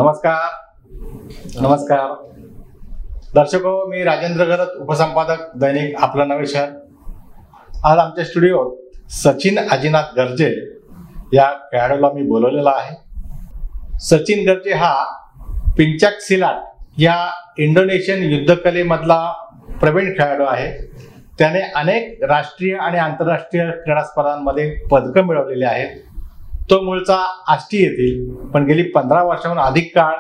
नमस्कार नमस्कार दर्शको, मी राजेंद्र घरत, उपसंपादक दैनिक आपलं नवे शहर. आज आमच्या स्टुडिओत सचिन अजिनाथ गर्जे या खेळाडूला मी बोलवलेला आहे. सचिन गर्जे हा पेंचाक सिलाट या इंडोनेशियन युद्धकलेमधला प्रवीण खेळाडू आहे. त्याने अनेक राष्ट्रीय आणि आंतरराष्ट्रीय क्रीडा स्पर्धांमध्ये पदकं मिळवलेली आहेत. तो मूळचा आष्टी येथील, पण गेली 15 वर्षांहून अधिक काळ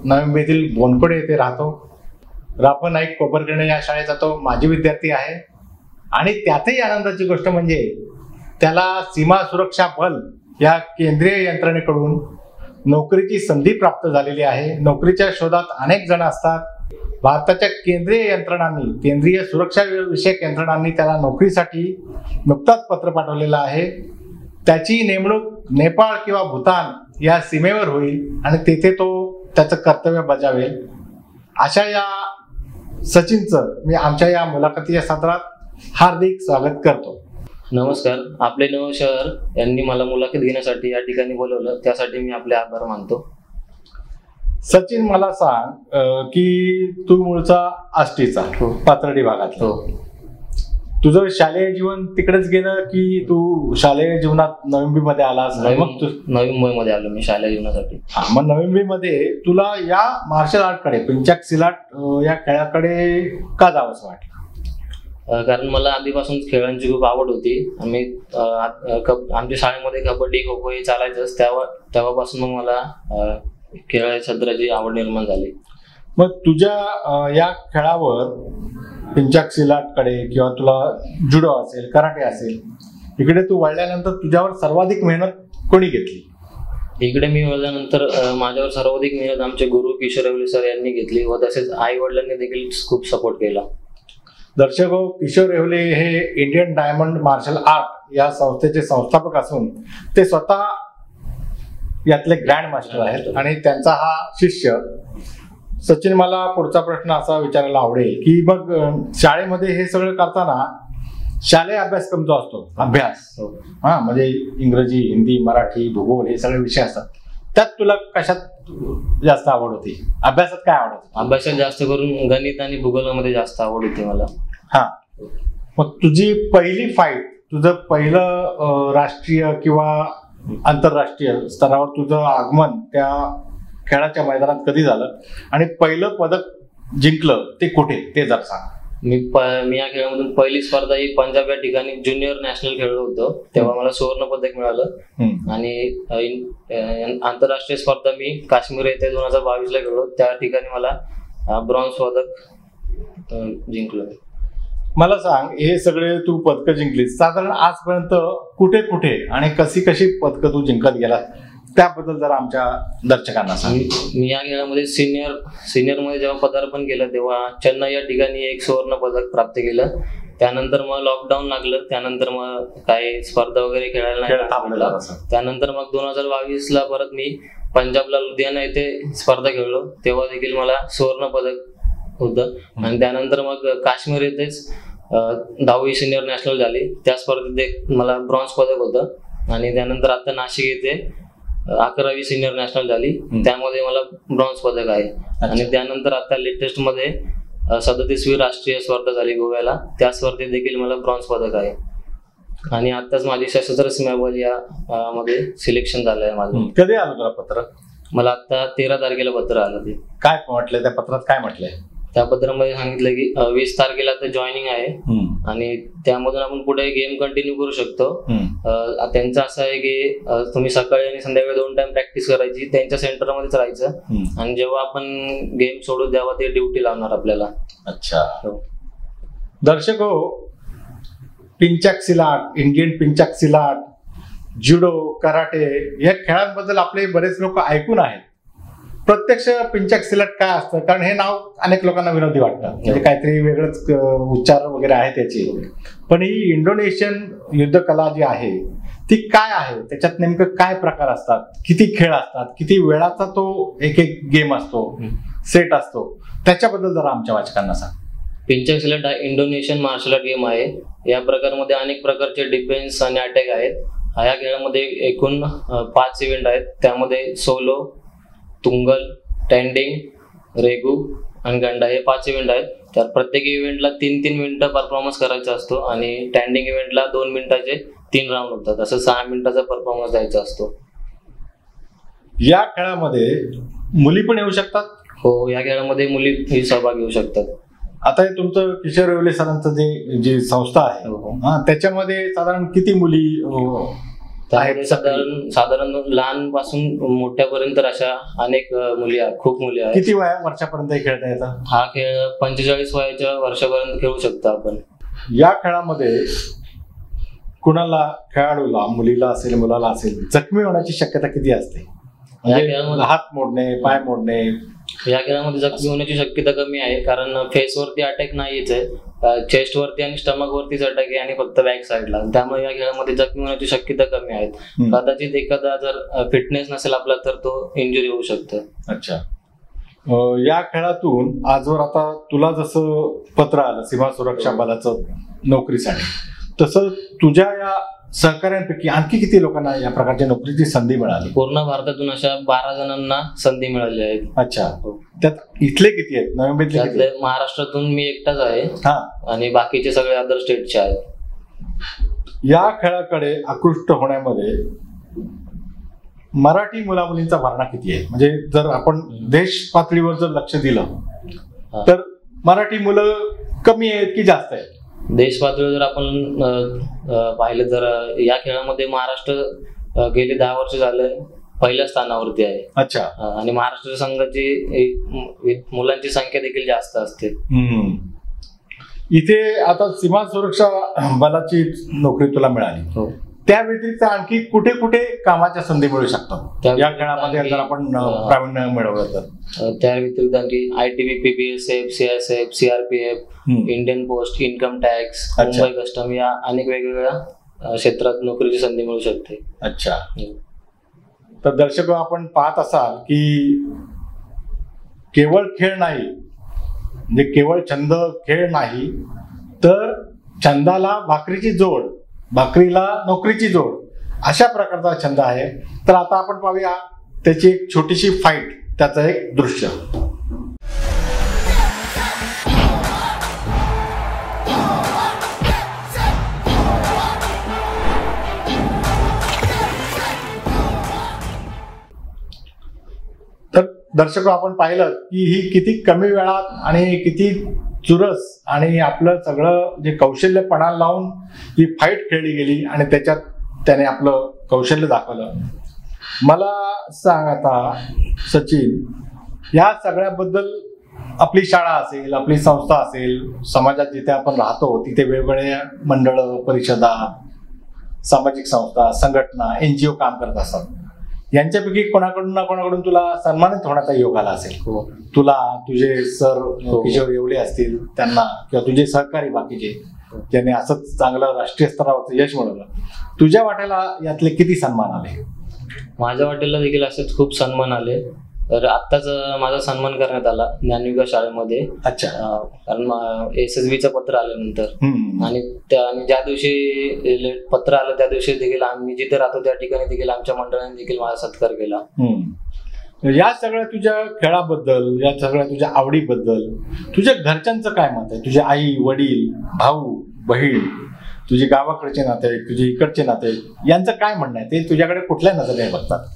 नवी मुंबई येथील बोनकोडे येथे राहतो. रापा नाईक कोपरखंड या शाळेचा तो माजी विद्यार्थी आहे. आणि त्यातही आनंदाची गोष्ट म्हणजे त्याला सीमा सुरक्षा बल या केंद्रीय यंत्रणेकडून नोकरीची संधी प्राप्त झालेली आहे. नोकरीच्या शोधात अनेक जण असतात. भारताच्या केंद्रीय यंत्रणांनी, केंद्रीय सुरक्षा विषयक यंत्रणांनी त्याला नोकरीसाठी नुकताच पत्र पाठवलेलं आहे. त्याची नेमणूक नेपाळ किंवा भूतान या सीमेवर होईल आणि तेथे तो त्याचं कर्तव्य बजावेल. अशा या सचिनचं मी आमच्या या मुलाखतीच्या सत्रात हार्दिक स्वागत करतो. नमस्कार. आपले नवं शहर यांनी मला मुलाखत घेण्यासाठी या ठिकाणी बोलवलं, त्यासाठी मी आपले आभार मानतो. सचिन, मला सांग की तू मूळचा आष्टीचा, पाथर्डी भागातला. तुझं शालेय जीवन तिकडेच गेलं की तू शालेय जीवनात नवी मुंबईमध्ये आलास? नवी मुंबईमध्ये आलो मी शालेय जीवनासाठी. मग नवी मुंबईमध्ये तुला या मार्शल आर्टकडे, पेंचाक सिलाट या खेळाकडे का जावंसं वाटलं? कारण मला आधीपासून खेळांची खूप आवड होती. आमच्या शाळेमध्ये कबड्डी, खो खो हे चालायचंच. तेव्हापासून मग मला खेळाच्या क्षेत्राची आवड निर्माण झाली. मग तुझ्या या खेळावर, पेंचाक सिलाटकडे किंवा तुला जुडो असेल, कराटे असेल, इकडे तू वळल्यानंतर तुझ्यावर सर्वाधिक मेहनत कोणी घेतली? इकडे मी वळल्यानंतर माझ्यावर सर्वाधिक मेहनत आमचे गुरु किशोर रेवले सर यांनी घेतली व तसेच आई वडिलांनी देखील खूप सपोर्ट केला. दर्शको, किशोर रेवले हे इंडियन डायमंड मार्शल आर्ट या संस्थेचे संस्थापक असून ते स्वतः यातले ग्रँड मास्टर आहेत आणि त्यांचा हा शिष्य. सचिन, मला पुढचा प्रश्न असा विचारायला आवडेल की मग शाळेमध्ये हे सगळं करताना शालेय अभ्यासक्रम जो असतो, अभ्यास म्हणजे इंग्रजी, हिंदी, मराठी, भूगोल हे सगळे विषय असतात, त्यात तुला कशात जास्त आवड होती? अभ्यासात काय आवड होती? अभ्यासात जास्त करून गणित आणि भूगोलामध्ये जास्त आवड होती मला. मग तुझी पहिली फाईट, तुझं पहिलं राष्ट्रीय किंवा आंतरराष्ट्रीय स्तरावर तुझं आगमन त्या खेळाच्या मैदानात कधी झालं आणि पहिलं पदक जिंकलं ते कुठे, ते जर सांग. मी या खेळामधून पहिली स्पर्धा ही पंजाब या ठिकाणी ज्युनियर नॅशनल खेळलो होतो. तेव्हा मला सुवर्ण पदक मिळालं. आणि आंतरराष्ट्रीय स्पर्धा मी काश्मीर येथे 2022 खेळलो. त्या ठिकाणी मला ब्रॉन्झ पदक जिंकलो. मला सांग, हे सगळे तू पदकं जिंकलीस, साधारण आजपर्यंत कुठे कुठे आणि कशी कशी पदकं तू जिंकत गेला, त्याबद्दल जरा आमच्या दर्शकांना सांग. मी या खेळामध्ये सिनियर मध्ये जेव्हा पदार्पण केलं तेव्हा चेन्नई या ठिकाणी एक सुवर्ण पदक प्राप्त केलं. त्यानंतर मग लॉकडाऊन लागलं. त्यानंतर मग काही स्पर्धा वगैरे खेळायला नाही. त्यानंतर मग 2022 परत मी पंजाबला लुधियाना येथे स्पर्धा खेळलो. तेव्हा देखील मला सुवर्ण पदक होतं. आणि त्यानंतर मग काश्मीर येथेच 10वी सिनियर नॅशनल झाली. त्या स्पर्धेत मला ब्रॉन्झ पदक होतं. आणि त्यानंतर आता नाशिक येथे 11वी सिनियर नॅशनल झाली. त्यामध्ये मला ब्रॉन्झ पदक आहे. आणि त्यानंतर आता लेटेस्ट मध्ये 37वी राष्ट्रीय स्पर्धा झाली गोव्याला. त्या स्पर्धेत देखील मला ब्रॉन्झ पदक आहे. आणि आताच माझी सशस्त्र सीमा बल या मध्ये सिलेक्शन झालंय माझं. कधी आलं तुला पत्र? मला आता 13 तारखेला पत्र आलं. ते काय म्हटलंय त्या पत्रात? काय म्हटलंय त्या पत्रामध्ये? सांगितलं की 20 तारखेला तर जॉईनिंग आहे आणि त्यामधून आपण पुढे गेम कंटिन्यू करू शकतो. त्यांचं असं आहे की तुम्ही सकाळी आणि संध्याकाळी 2 टाइम प्रॅक्टिस करायची, त्यांच्या सेंटरमध्येच राहायचं आणि जेव्हा आपण गेम सोडू तेव्हा ते ड्युटी लावणार आपल्याला. अच्छा. दर्शको, पेंचाक सिलाट, इंडियन पेंचाक सिलाट, जुडो, कराटे या खेळांबद्दल आपले बरेच लोक ऐकून आहेत. प्रत्यक्ष पेंचाक सिलाट काय असतं? कारण हे नाव अनेक लोकांना विनोदी वाटतं, म्हणजे काहीतरी वेगळंच उच्चार वगैरे आहे त्याची. पण ही इंडोनेशियन युद्धकला जी आहे ती काय आहे? त्याच्यात नेमकं काय प्रकार असतात? किती खेळ असतात? किती वेळाचा तो एक गेम असतो, सेट असतो? त्याच्याबद्दल जरा आमच्या वाचकांना सांग. पेंचाक सिलाट हा इंडोनेशियन मार्शल आर्ट गेम आहे. या प्रकारामध्ये अनेक प्रकारचे डिफेन्स आणि अटॅक आहेत. या खेळामध्ये एकूण 5 इव्हेंट आहेत. त्यामध्ये सोलो, तुंगल, टेंडिंग, रेगू आणि गंडा हे 5 इव्हेंट आहेत. तर प्रत्येक इव्हेंटला 3-3 मिनिटं परफॉर्मन्स करायचा असतो आणि स्टँडिंग इव्हेंटला 2 मिनिटाचे 3 राऊंड होतात. असं 6 मिनिटाचा परफॉर्मन्स द्यायचा असतो. या खेळामध्ये मुली पण येऊ शकतात? हो, या खेळामध्ये मुली सहभाग घेऊ शकतात. आता हे तुमचं किशोर येवले सरांचं जी संस्था आहे त्याच्यामध्ये साधारण किती मुली त्यामध्ये साधारण लहानपासून मोठ्यापर्यंत अशा अनेक मुली आहेत, खूप मुली आहेत. किती वर्षापर्यंत खेळता येतात? हा खेळ 45 वयाच्या वर्षापर्यंत खेळू शकतो आपण. या खेळामध्ये कुणाला, खेळाडूला, मुलीला असेल मुलाला असेल, जखमी होण्याची शक्यता किती असते? हात मोडणे, पाय मोडणे. या खेळामध्ये जखमी होण्याची शक्यता कमी आहे, कारण फेसवरती अटॅक नाहीच आहे, चेस्ट वरती आणि स्टमक वरतीच अटॅक आहे आणि फक्त बॅक साईडला. त्यामुळे या खेळामध्ये जखमी होण्याची शक्यता कमी आहे. कदाचित एखादा जर फिटनेस नसेल आपला तर तो इंजुरी होऊ शकतो. अच्छा. या खेळातून आजवर आता तुला जसं पत्र आलं सीमा सुरक्षा बलाचं नोकरीसाठी, तसं तुझ्या या सहकार्यांपैकी आणखी किती लोकांना या प्रकारच्या नोकरीची संधी मिळाली? पूर्ण भारतातून अशा 12 जणांना संधी मिळाली आहे. अच्छा. त्यात इथले किती आहेत? नवी मुंबईतले? महाराष्ट्रातून मी एकटाच आहे आणि बाकीचे सगळे अदर स्टेटचे आहेत. या खेळाकडे आकृष्ट होण्यामध्ये मराठी मुलामुलींचा भरणा किती आहे? म्हणजे जर आपण देश पातळीवर जर लक्ष दिलं तर मराठी मुलं कमी आहेत की जास्त आहेत? देश पातळीवर जर आपण पाहिलं तर या खेळामध्ये महाराष्ट्र गेले 10 वर्ष झाले पहिल्या स्थानावरती आहे. अच्छा. आणि महाराष्ट्र संघाची मुलांची संख्या देखील जास्त असते. इथे आता सीमा सुरक्षा बलाची नोकरी तुला मिळाली, त्या व्यतिरिक्त आणखी कुठे कुठे कामाच्या संधी मिळू शकतात या खेळामध्ये जर आपण प्रावीण्य मिळवलं तर? त्या व्यतिरिक्त आणखी ITBP, BSF, CSF, CRPF, Indian post, income tax, Mumbai custom या अनेक वेगवेगळ्या क्षेत्रात नोकरीची संधी मिळू शकते. अच्छा. तर दर्शक, आपण पाहत असाल की केवळ खेळ नाही, म्हणजे केवळ छंद खेळ नाही, तर छंदाला भाकरीची जोड, भाकरीला नोकरीची जोड, अशा प्रकारचा छंद आहे. तर आता आपण पाहूया त्याची एक छोटीशी फाईट, त्याचं एक दृश्य. तर दर्शक, आपण पाहिलं की ही किती कमी वेळात आणि किती चुरस आणि आपलं सगळं जे कौशल्य पणाला लावून ही फाईट खेळली गेली आणि त्याच्यात त्याने आपलं कौशल्य दाखवलं. मला सांग आता सचिन, या सगळ्याबद्दल आपली शाळा असेल, आपली संस्था असेल, समाजात जिथे आपण राहतो तिथे वेगवेगळे मंडळ, परिषदा, सामाजिक संस्था, संघटना, NGO काम करत असतात. यांच्यापैकी कोणाकडून ना कोणाकडून तुला सन्मानित होण्याचा योग आला असेल. तुला तुझे सर किशोर येवले असतील त्यांना, किंवा तुझे सहकारी बाकीचे ज्यांनी असंच चांगलं राष्ट्रीय स्तरावरचं यश मिळवलं, तुझ्या वाट्याला यातले किती सन्मान आले? माझ्या वाट्याला देखील असेच खूप सन्मान आले. तर आत्ताच माझा सन्मान करण्यात आला ज्ञानविकास शाळेमध्ये. अच्छा. कारण SSBचं पत्र आल्यानंतर आणि ज्या दिवशी पत्र आलं त्या दिवशी देखील आम्ही जिथे राहतो त्या ठिकाणी देखील आमच्या मंडळाने देखील माझा सत्कार केला. या सगळ्या तुझ्या खेळाबद्दल, या सगळ्या तुझ्या आवडीबद्दल तुझ्या घरच्यांचं काय मत आहे? तुझे आई, वडील, भाऊ, बहीण, तुझे गावाकडचे नातेवाईक, तुझे इकडचे नातेवाईक, यांचं काय म्हणणं आहे? ते तुझ्याकडे कुठल्या नजरेने बघतात?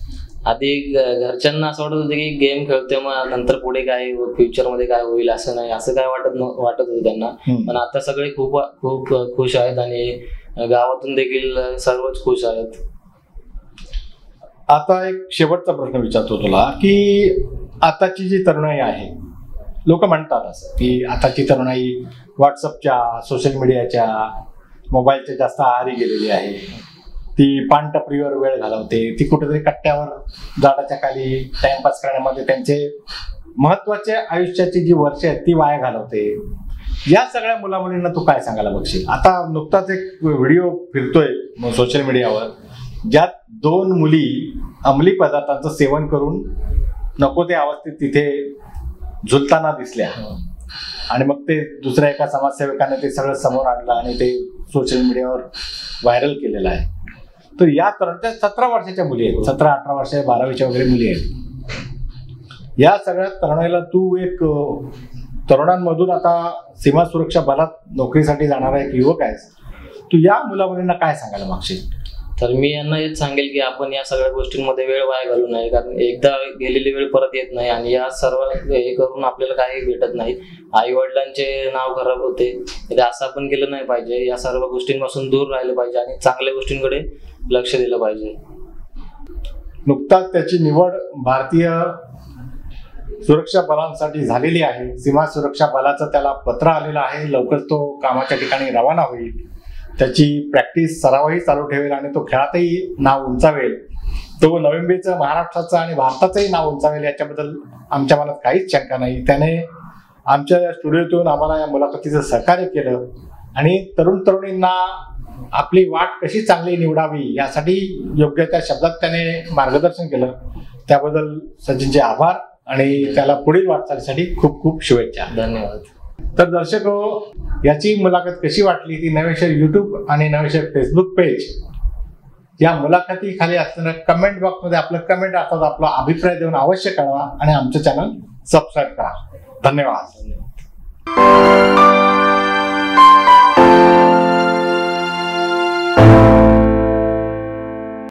आधी घरच्यांना असं वाटत होतं की गेम खेळतोय, मग नंतर पुढे काय फ्युचर मध्ये काय होईल असं नाही, असं काय वाटत होतं त्यांना. पण आता सगळे खूप खूप खुश आहेत आणि गावातून देखील सर्वच खुश आहेत. आता एक शेवटचा प्रश्न विचारतो तुला की आताची जी तरुणाई आहे, लोक म्हणतात असं की आताची तरुणाई व्हॉट्सअपच्या, सोशल मीडियाच्या, मोबाईलच्या जास्त आहारी गेलेली आहे. ती पानटपरीवर वेळ घालवते, ती कुठेतरी कट्ट्यावर झाडाच्या खाली टाइमपास करण्यामध्ये त्यांचे महत्वाचे आयुष्याची जी वर्ष आहेत ती वाया घालवते. या सगळ्या मुलामुलींना तू काय सांगायला बघशील? आता नुकताच एक व्हिडिओ फिरतोय सोशल मीडियावर, ज्यात 2 मुली अंमली पदार्थांचं सेवन करून नको त्या अवस्थेत तिथे झुलताना दिसल्या आणि मग ते दुसऱ्या एका समाजसेवकाने ते सगळं समोर आणलं आणि ते सोशल मीडियावर व्हायरल केलेलं आहे. तर या तरुणाच्या 17 वर्षाच्या मुली आहेत, 17-18 वर्ष, 12वीच्या वगैरे मुली आहेत. या सगळ्या तरुणाईला तू एक तरुणांमधून आता सीमा सुरक्षा बलात नोकरीसाठी जाणारा एक युवक आहेस, तू या मुलामुलींना काय सांगायला मागशील? तर मी यांना हेच सांगेल की आपण या सगळ्या गोष्टींमध्ये वेळ वाया घालू नये, कारण एकदा गेलेली वेळ परत येत नाही आणि या सर्व हे करून आपल्याला काही भेटत नाही. आई वडिलांचे नाव खराब होते, तर असं आपण केलं नाही पाहिजे. या सर्व गोष्टींपासून दूर राहिलं पाहिजे आणि चांगल्या गोष्टींकडे लक्ष दिलं पाहिजे. नुकताच त्याची निवड भारतीय सुरक्षा बलांसाठी झालेली आहे. सीमा सुरक्षा बलाचं त्याला पत्र आलेलं आहे. लवकर तो कामाच्या ठिकाणी रवाना होईल. त्याची प्रॅक्टिस सरावही चालू ठेवेल आणि तो खेळातही नाव उंचावेल. तो नवी महाराष्ट्राचं आणि भारताचंही नाव उंचावेल, याच्याबद्दल आमच्या मनात काहीच शंका नाही. त्याने आमच्या या स्टुडिओतून आम्हाला या मुलाखतीचं सहकार्य केलं आणि तरुण तरुणींना आपली वाट कशी चांगली निवडावी यासाठी योग्य त्या शब्दात त्याने मार्गदर्शन केलं. त्याबद्दल सचिनचे आभार आणि त्याला पुढील वाटचालीसाठी खूप खूप शुभेच्छा. धन्यवाद. तर दर्शको, याची मुलाखत कशी वाटली ती नवेशर यूट्यूब आणि नवेशर फेसबुक पेज या मुलाखती खाली असणाऱ्या कमेंट बॉक्समध्ये आपलं कमेंट अर्थात आपला अभिप्राय देऊन अवश्य कळवा आणि आमचं चॅनल सबस्क्राईब करा. धन्यवाद.